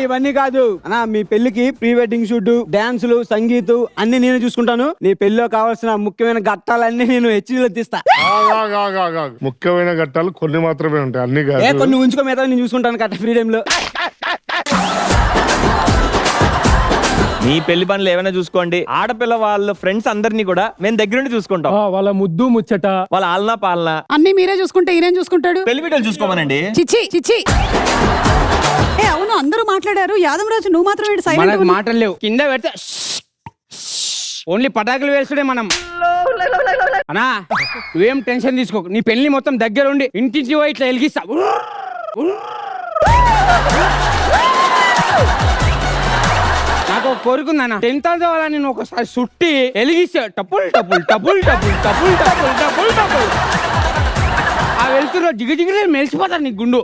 ఇవన్నీ కాదు అన్నా, మీ పెళ్లికి ప్రీ వెడ్డింగ్ షూట్, డాన్సులు, సంగీతం అన్ని నేనే చూసుకుంటాను. నీ పెళ్లిలో కావాల్సిన ముఖ్యమైన ఘట్టాలన్నీ నేను హెచ్డీలో తీస్తా. ముఖ్యమైన ఘట్టాలు కొన్ని మాత్రమే ఉంటాయి, అన్ని కాదు. కొన్ని ఉంచుకో, మీద నేను చూసుకుంటాను కట్ట ఫ్రీ టైమ్ లో. మీ పెళ్లి పనులు ఏమైనా చూసుకోండి. ఆడపిల్ల వాళ్ళ ఫ్రెండ్స్ అందరినీ కూడా మేము దగ్గరుండి చూసుకుంటాం. వాళ్ళ ముద్దు ముచ్చట, వాళ్ళ ఆలనా పాలన అన్ని మీరే చూసుకుంటే ఈయన చూసుకుంటాడు. పెళ్లి వీడియోలు చూసుకోమనండి. చిచ్చి చిచ్చి. అవును, అందరూ మాట్లాడారు. యాదవరాజు నువ్వు మాత్రం మనకు మాటలు లేవు. కింద పెడితే ఓన్లీ పటాకులు వేసుడే మనం. అన్నా నువ్వేం టెన్షన్ తీసుకో. నీ పెళ్లి మొత్తం దగ్గర ఉండి ఇంటించి పోయి ఇట్లా వెలిగిస్తా. నాకు కోరుకుందన్న 10th చదవాలని నేను ఒకసారి సుట్టి వెలిగిస్తా. టపుల్ టపుల్ టపుల్ టపుల్ టపుల్ టపుల్ టపుల్ టపుల్. ఆ వెళ్తున్నా జిగ జిగ మెలిసిపోతాను నీ గుండు.